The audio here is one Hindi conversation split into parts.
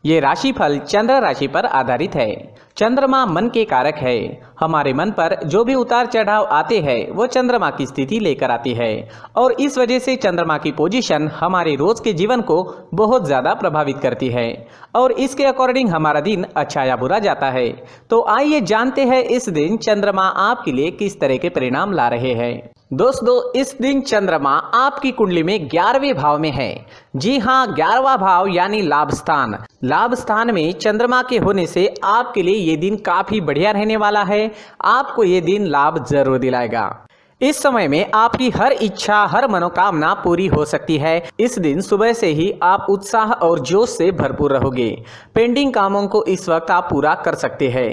ये राशिफल चंद्र राशि पर आधारित है। चंद्रमा मन के कारक है। हमारे मन पर जो भी उतार चढ़ाव आते हैं वो चंद्रमा की स्थिति लेकर आती है और इस वजह से चंद्रमा की पोजीशन हमारे रोज के जीवन को बहुत ज़्यादा प्रभावित करती है और इसके अकॉर्डिंग हमारा दिन अच्छा या बुरा जाता है। तो आइए जानते हैं इस दिन चंद्रमा आपके लिए किस तरह के परिणाम ला रहे हैं। दोस्तों, इस दिन चंद्रमा आपकी कुंडली में 11वें भाव में है। जी हाँ, 11वां भाव यानी लाभ स्थान। लाभ स्थान में चंद्रमा के होने से आपके लिए ये दिन काफी बढ़िया रहने वाला है। आपको ये दिन लाभ जरूर दिलाएगा। इस समय में आपकी हर इच्छा, हर मनोकामना पूरी हो सकती है। इस दिन सुबह से ही आप उत्साह और जोश से भरपूर रहोगे। पेंडिंग कामों को इस वक्त आप पूरा कर सकते हैं।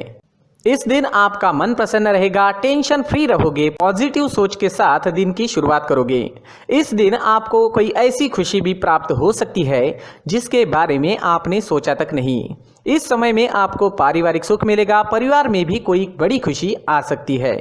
इस दिन आपका मन प्रसन्न रहेगा, टेंशन फ्री रहोगे, पॉजिटिव सोच के साथ दिन की शुरुआत करोगे। इस दिन आपको कोई ऐसी खुशी भी प्राप्त हो सकती है जिसके बारे में आपने सोचा तक नहीं। इस समय में आपको पारिवारिक सुख मिलेगा, परिवार में भी कोई बड़ी खुशी आ सकती है।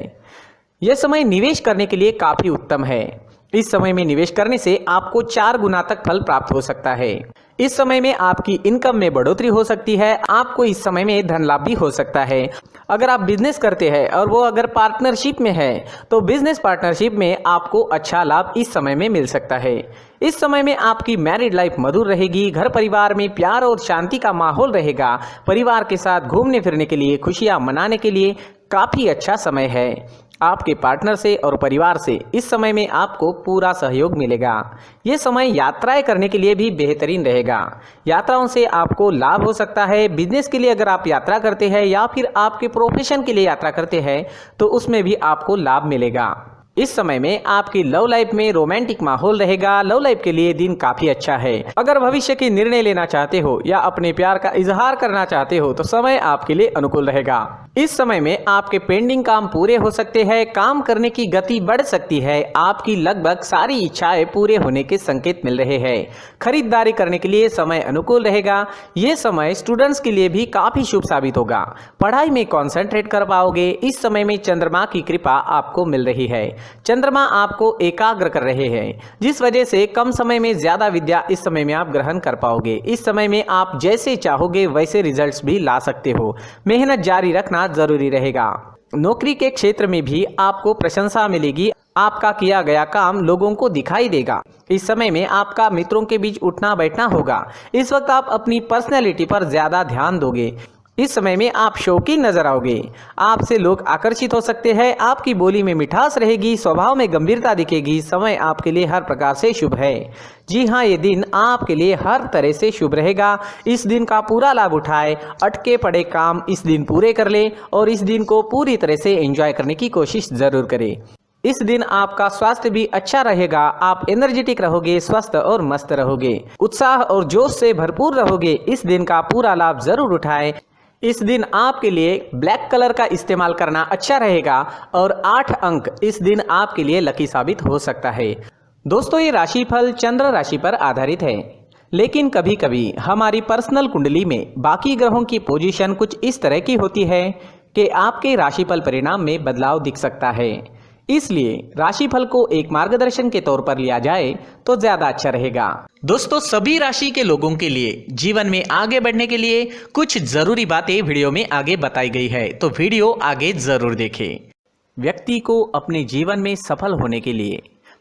यह समय निवेश करने के लिए काफी उत्तम है। इस समय में निवेश करने से आपको 4 गुना तक फल प्राप्त हो सकता है। इस समय में आपकी इनकम में बढ़ोतरी हो सकती है। आपको इस समय में धन लाभ भी हो सकता है। अगर आप बिजनेस करते हैं और वो अगर पार्टनरशिप में है तो बिजनेस पार्टनरशिप में आपको अच्छा लाभ इस समय में मिल सकता है। इस समय में आपकी मैरिड लाइफ मधुर रहेगी। घर परिवार में प्यार और शांति का माहौल रहेगा। परिवार के साथ घूमने फिरने के लिए, खुशियां मनाने के लिए काफ़ी अच्छा समय है। आपके पार्टनर से और परिवार से इस समय में आपको पूरा सहयोग मिलेगा। ये समय यात्राएं करने के लिए भी बेहतरीन रहेगा। यात्राओं से आपको लाभ हो सकता है। बिजनेस के लिए अगर आप यात्रा करते हैं या फिर आपके प्रोफेशन के लिए यात्रा करते हैं तो उसमें भी आपको लाभ मिलेगा। इस समय में आपकी लव लाइफ में रोमांटिक माहौल रहेगा। लव लाइफ के लिए दिन काफी अच्छा है। अगर भविष्य के निर्णय लेना चाहते हो या अपने प्यार का इजहार करना चाहते हो तो समय आपके लिए अनुकूल रहेगा। इस समय में आपके पेंडिंग काम पूरे हो सकते हैं। काम करने की गति बढ़ सकती है। आपकी लगभग सारी इच्छाएं पूरे होने के संकेत मिल रहे हैं। खरीदारी करने के लिए समय अनुकूल रहेगा। ये समय स्टूडेंट्स के लिए भी काफी शुभ साबित होगा। पढ़ाई में कॉन्सेंट्रेट कर पाओगे। इस समय में चंद्रमा की कृपा आपको मिल रही है। चंद्रमा आपको एकाग्र कर रहे हैं जिस वजह से कम समय में ज्यादा विद्या इस समय में आप ग्रहण कर पाओगे। इस समय में आप जैसे चाहोगे वैसे रिजल्ट्स भी ला सकते हो। मेहनत जारी रखना जरूरी रहेगा। नौकरी के क्षेत्र में भी आपको प्रशंसा मिलेगी। आपका किया गया काम लोगों को दिखाई देगा। इस समय में आपका मित्रों के बीच उठना बैठना होगा। इस वक्त आप अपनी पर्सनैलिटी पर ज्यादा ध्यान दोगे। इस समय में आप शौकीन नजर आओगे। आपसे लोग आकर्षित हो सकते हैं। आपकी बोली में मिठास रहेगी, स्वभाव में गंभीरता दिखेगी। समय आपके लिए हर प्रकार से शुभ है। जी हाँ, ये दिन आपके लिए हर तरह से शुभ रहेगा। इस दिन का पूरा लाभ उठाए। अटके पड़े काम इस दिन पूरे कर ले और इस दिन को पूरी तरह से एंजॉय करने की कोशिश जरूर करें। इस दिन आपका स्वास्थ्य भी अच्छा रहेगा। आप एनर्जेटिक रहोगे, स्वस्थ और मस्त रहोगे, उत्साह और जोश से भरपूर रहोगे। इस दिन का पूरा लाभ जरूर उठाएं। इस दिन आपके लिए ब्लैक कलर का इस्तेमाल करना अच्छा रहेगा और 8 अंक इस दिन आपके लिए लकी साबित हो सकता है। दोस्तों, ये राशिफल चंद्र राशि पर आधारित है, लेकिन कभी कभी हमारी पर्सनल कुंडली में बाकी ग्रहों की पोजीशन कुछ इस तरह की होती है कि आपके राशिफल परिणाम में बदलाव दिख सकता है। इसलिए राशिफल को एक मार्गदर्शन के तौर पर लिया जाए तो ज्यादा अच्छा रहेगा। दोस्तों, सभी राशि के लोगों के लिए जीवन में आगे बढ़ने के लिए कुछ जरूरी बातें वीडियो में आगे बताई गई है, तो वीडियो आगे जरूर देखें। व्यक्ति को अपने जीवन में सफल होने के लिए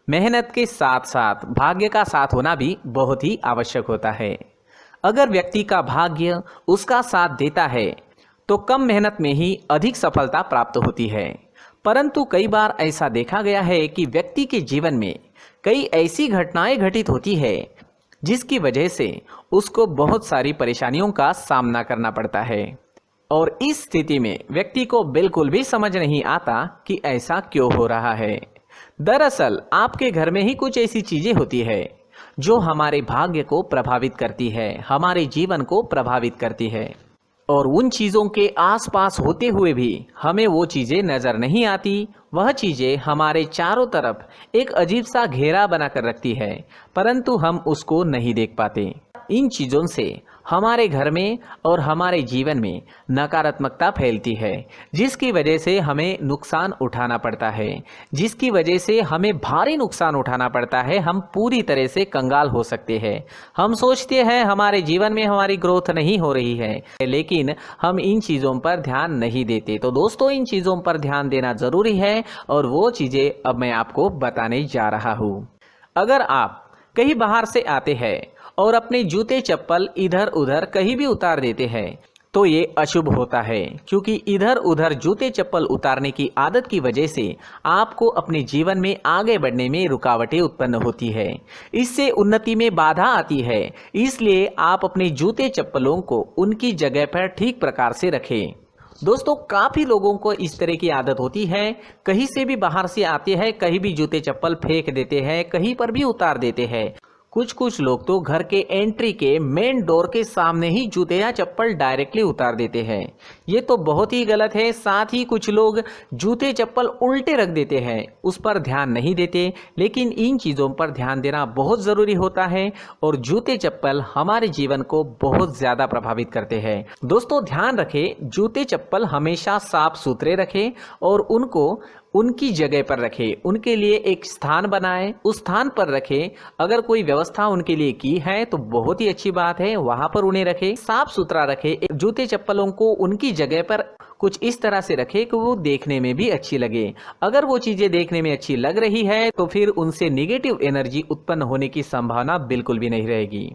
मेहनत के साथ साथ भाग्य का साथ होना भी बहुत ही आवश्यक होता है। अगर व्यक्ति का भाग्य उसका साथ देता है तो कम मेहनत में ही अधिक सफलता प्राप्त होती है। परंतु कई बार ऐसा देखा गया है कि व्यक्ति के जीवन में कई ऐसी घटनाएं घटित होती है जिसकी वजह से उसको बहुत सारी परेशानियों का सामना करना पड़ता है और इस स्थिति में व्यक्ति को बिल्कुल भी समझ नहीं आता कि ऐसा क्यों हो रहा है। दरअसल आपके घर में ही कुछ ऐसी चीजें होती है जो हमारे भाग्य को प्रभावित करती है, हमारे जीवन को प्रभावित करती है और उन चीज़ों के आसपास होते हुए भी हमें वो चीज़ें नज़र नहीं आती। वह चीज़ें हमारे चारों तरफ एक अजीब सा घेरा बनाकर रखती है, परंतु हम उसको नहीं देख पाते। इन चीज़ों से हमारे घर में और हमारे जीवन में नकारात्मकता फैलती है, जिसकी वजह से हमें नुकसान उठाना पड़ता है, जिसकी वजह से हमें भारी नुकसान उठाना पड़ता है। हम पूरी तरह से कंगाल हो सकते हैं। हम सोचते हैं हमारे जीवन में हमारी ग्रोथ नहीं हो रही है, लेकिन हम इन चीज़ों पर ध्यान नहीं देते। तो दोस्तों, इन चीज़ों पर ध्यान देना ज़रूरी है और वो चीज़ें अब मैं आपको बताने जा रहा हूँ। अगर आप कहीं बाहर से आते हैं और अपने जूते चप्पल इधर उधर कहीं भी उतार देते हैं तो ये अशुभ होता है, क्योंकि इधर उधर जूते चप्पल उतारने की आदत की वजह से आपको अपने जीवन में आगे बढ़ने में रुकावटें उत्पन्न होती है। इससे उन्नति में बाधा आती है। इसलिए आप अपने जूते चप्पलों को उनकी जगह पर ठीक प्रकार से रखें। दोस्तों, काफ़ी लोगों को इस तरह की आदत होती है, कहीं से भी बाहर से आते हैं, कहीं भी जूते चप्पल फेंक देते हैं, कहीं पर भी उतार देते हैं। कुछ लोग तो घर के एंट्री के मेन डोर के सामने ही जूते या चप्पल डायरेक्टली उतार देते हैं। ये तो बहुत ही गलत है। साथ ही कुछ लोग जूते चप्पल उल्टे रख देते हैं, उस पर ध्यान नहीं देते। लेकिन इन चीज़ों पर ध्यान देना बहुत ज़रूरी होता है और जूते चप्पल हमारे जीवन को बहुत ज़्यादा प्रभावित करते हैं। दोस्तों, ध्यान रखें, जूते चप्पल हमेशा साफ सुथरे रखें और उनको उनकी जगह पर रखें। उनके लिए एक स्थान बनाएं, उस स्थान पर रखें। अगर कोई व्यवस्था उनके लिए की है तो बहुत ही अच्छी बात है, वहां पर उन्हें रखें, साफ सुथरा रखें। जूते चप्पलों को उनकी जगह पर कुछ इस तरह से रखें कि वो देखने में भी अच्छी लगे। अगर वो चीजें देखने में अच्छी लग रही है तो फिर उनसे निगेटिव एनर्जी उत्पन्न होने की संभावना बिल्कुल भी नहीं रहेगी।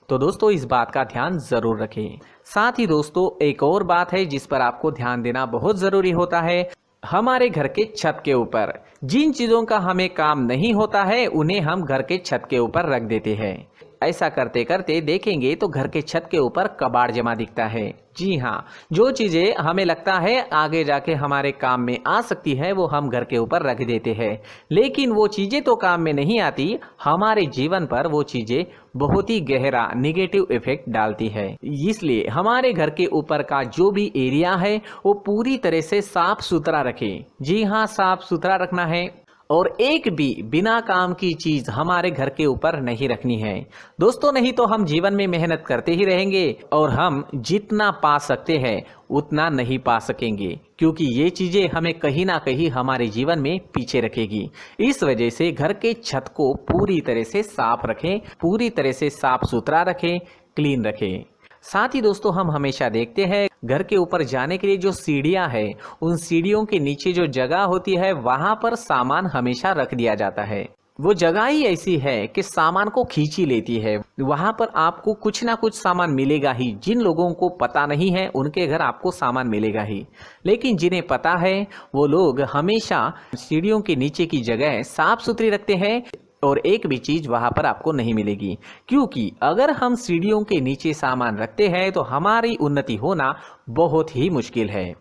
तो दोस्तों, इस बात का ध्यान जरूर रखें। साथ ही दोस्तों, एक और बात है जिस पर आपको ध्यान देना बहुत जरूरी होता है। हमारे घर के छत के ऊपर जिन चीज़ों का हमें काम नहीं होता है उन्हें हम घर के छत के ऊपर रख देते हैं। ऐसा करते करते देखेंगे तो घर के छत के ऊपर कबाड़ जमा दिखता है। जी हाँ, जो चीज़ें हमें लगता है आगे जाके हमारे काम में आ सकती है वो हम घर के ऊपर रख देते हैं, लेकिन वो चीज़ें तो काम में नहीं आती। हमारे जीवन पर वो चीज़ें बहुत ही गहरा निगेटिव इफेक्ट डालती है। इसलिए हमारे घर के ऊपर का जो भी एरिया है वो पूरी तरह से साफ सुथरा रखें। जी हाँ, साफ सुथरा रखना है और एक भी बिना काम की चीज हमारे घर के ऊपर नहीं रखनी है। दोस्तों, नहीं तो हम जीवन में मेहनत करते ही रहेंगे और हम जितना पा सकते हैं उतना नहीं पा सकेंगे, क्योंकि ये चीजें हमें कहीं ना कहीं हमारे जीवन में पीछे रखेगी। इस वजह से घर के छत को पूरी तरह से साफ रखें, पूरी तरह से साफ सुथरा रखें, क्लीन रखें। साथ ही दोस्तों, हम हमेशा देखते हैं घर के ऊपर जाने के लिए जो सीढ़ियां है, उन सीढ़ियों के नीचे जो जगह होती है वहां पर सामान हमेशा रख दिया जाता है। वो जगह ही ऐसी है कि सामान को खींच ही लेती है। वहां पर आपको कुछ ना कुछ सामान मिलेगा ही। जिन लोगों को पता नहीं है उनके घर आपको सामान मिलेगा ही, लेकिन जिन्हें पता है वो लोग हमेशा सीढ़ियों के नीचे की जगह साफ सुथरी रखते हैं और एक भी चीज वहां पर आपको नहीं मिलेगी। क्योंकि अगर हम सीढ़ियों के नीचे सामान रखते हैं तो हमारी उन्नति होना बहुत ही मुश्किल है।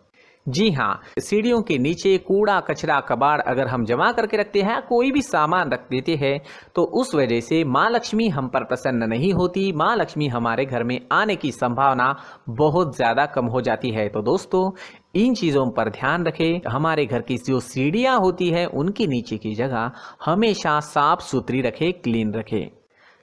जी हाँ, सीढ़ियों के नीचे कूड़ा कचरा कबाड़ अगर हम जमा करके रखते हैं, कोई भी सामान रख देते हैं, तो उस वजह से माँ लक्ष्मी हम पर प्रसन्न नहीं होती। माँ लक्ष्मी हमारे घर में आने की संभावना बहुत ज़्यादा कम हो जाती है। तो दोस्तों, इन चीज़ों पर ध्यान रखें। हमारे घर की जो सीढ़ियाँ होती है उनके नीचे की जगह हमेशा साफ सुथरी रखें, क्लीन रखें।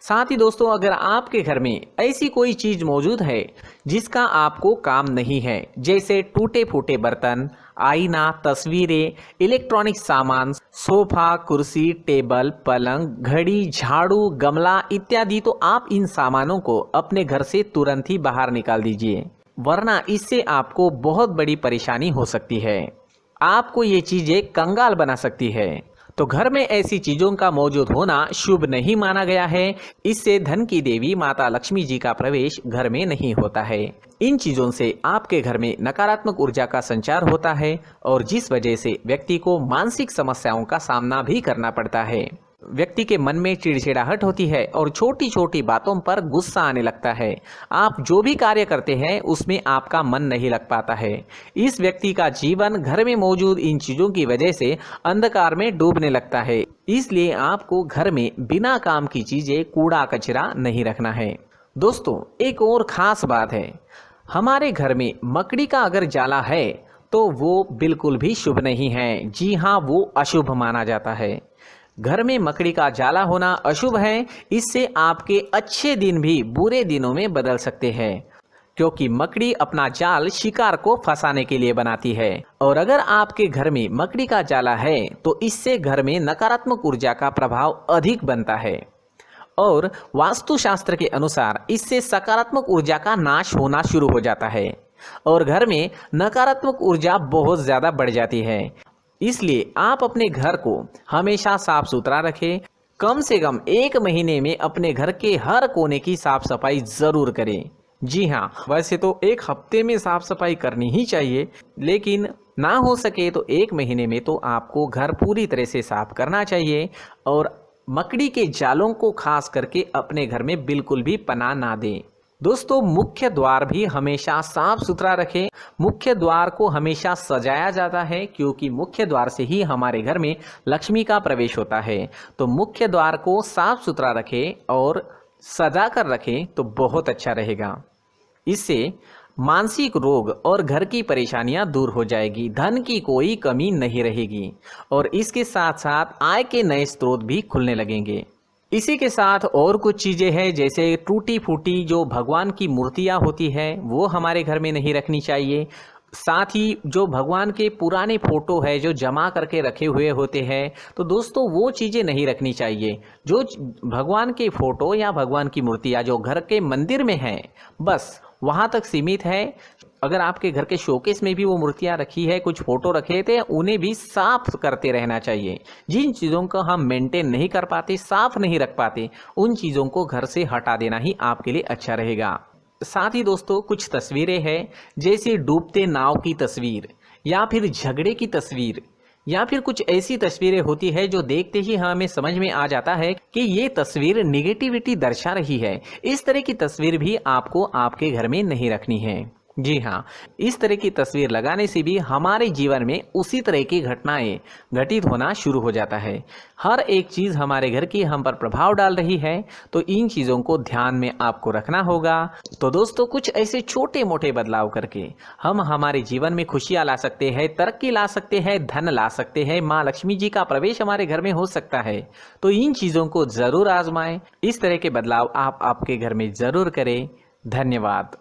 साथ ही दोस्तों, अगर आपके घर में ऐसी कोई चीज मौजूद है जिसका आपको काम नहीं है, जैसे टूटे फूटे बर्तन, आईना, तस्वीरें, इलेक्ट्रॉनिक सामान, सोफा, कुर्सी, टेबल, पलंग, घड़ी, झाड़ू, गमला इत्यादि, तो आप इन सामानों को अपने घर से तुरंत ही बाहर निकाल दीजिए, वरना इससे आपको बहुत बड़ी परेशानी हो सकती है। आपको ये चीजें कंगाल बना सकती है। तो घर में ऐसी चीजों का मौजूद होना शुभ नहीं माना गया है। इससे धन की देवी माता लक्ष्मी जी का प्रवेश घर में नहीं होता है। इन चीजों से आपके घर में नकारात्मक ऊर्जा का संचार होता है और जिस वजह से व्यक्ति को मानसिक समस्याओं का सामना भी करना पड़ता है। व्यक्ति के मन में चिड़चिड़ाहट होती है और छोटी छोटी बातों पर गुस्सा आने लगता है। आप जो भी कार्य करते हैं उसमें आपका मन नहीं लग पाता है। इस व्यक्ति का जीवन घर में मौजूद इन चीजों की वजह से अंधकार में डूबने लगता है। इसलिए आपको घर में बिना काम की चीजें, कूड़ा कचरा नहीं रखना है। दोस्तों, एक और खास बात है, हमारे घर में मकड़ी का अगर जाला है तो वो बिल्कुल भी शुभ नहीं है। जी हाँ, वो अशुभ माना जाता है। घर में मकड़ी का जाला होना अशुभ है। इससे आपके अच्छे दिन भी बुरे दिनों में बदल सकते हैं, क्योंकि मकड़ी अपना जाल शिकार को फंसाने के लिए बनाती है। और अगर आपके घर में मकड़ी का जाला है तो इससे घर में नकारात्मक ऊर्जा का प्रभाव अधिक बनता है और वास्तुशास्त्र के अनुसार इससे सकारात्मक ऊर्जा का नाश होना शुरू हो जाता है और घर में नकारात्मक ऊर्जा बहुत ज़्यादा बढ़ जाती है। इसलिए आप अपने घर को हमेशा साफ सुथरा रखें। कम से कम 1 महीने में अपने घर के हर कोने की साफ सफाई ज़रूर करें। जी हाँ, वैसे तो 1 हफ्ते में साफ सफाई करनी ही चाहिए, लेकिन ना हो सके तो 1 महीने में तो आपको घर पूरी तरह से साफ करना चाहिए और मकड़ी के जालों को खास करके अपने घर में बिल्कुल भी पनाह ना दें। दोस्तों, मुख्य द्वार भी हमेशा साफ सुथरा रखें। मुख्य द्वार को हमेशा सजाया जाता है, क्योंकि मुख्य द्वार से ही हमारे घर में लक्ष्मी का प्रवेश होता है। तो मुख्य द्वार को साफ सुथरा रखें और सजा कर रखें तो बहुत अच्छा रहेगा। इससे मानसिक रोग और घर की परेशानियां दूर हो जाएगी, धन की कोई कमी नहीं रहेगी और इसके साथ साथ आय के नए स्रोत भी खुलने लगेंगे। इसी के साथ और कुछ चीज़ें हैं, जैसे टूटी फूटी जो भगवान की मूर्तियां होती है वो हमारे घर में नहीं रखनी चाहिए। साथ ही जो भगवान के पुराने फोटो है जो जमा करके रखे हुए होते हैं, तो दोस्तों वो चीज़ें नहीं रखनी चाहिए। जो भगवान के फोटो या भगवान की मूर्तियाँ जो घर के मंदिर में हैं, बस वहाँ तक सीमित है। अगर आपके घर के शोकेस में भी वो मूर्तियाँ रखी है, कुछ फोटो रखे थे, उन्हें भी साफ करते रहना चाहिए। जिन चीज़ों को हम मेंटेन नहीं कर पाते, साफ नहीं रख पाते, उन चीज़ों को घर से हटा देना ही आपके लिए अच्छा रहेगा। साथ ही दोस्तों, कुछ तस्वीरें हैं, जैसे डूबते नाव की तस्वीर या फिर झगड़े की तस्वीर या फिर कुछ ऐसी तस्वीरें होती है जो देखते ही हमें समझ में आ जाता है कि ये तस्वीर निगेटिविटी दर्शा रही है। इस तरह की तस्वीर भी आपको आपके घर में नहीं रखनी है। जी हाँ, इस तरह की तस्वीर लगाने से भी हमारे जीवन में उसी तरह की घटनाएं घटित होना शुरू हो जाता है। हर एक चीज़ हमारे घर की हम पर प्रभाव डाल रही है, तो इन चीज़ों को ध्यान में आपको रखना होगा। तो दोस्तों, कुछ ऐसे छोटे मोटे बदलाव करके हम हमारे जीवन में खुशियाँ ला सकते हैं, तरक्की ला सकते हैं, धन ला सकते हैं, माँ लक्ष्मी जी का प्रवेश हमारे घर में हो सकता है। तो इन चीज़ों को ज़रूर आजमाएं। इस तरह के बदलाव आप आपके घर में ज़रूर करें। धन्यवाद।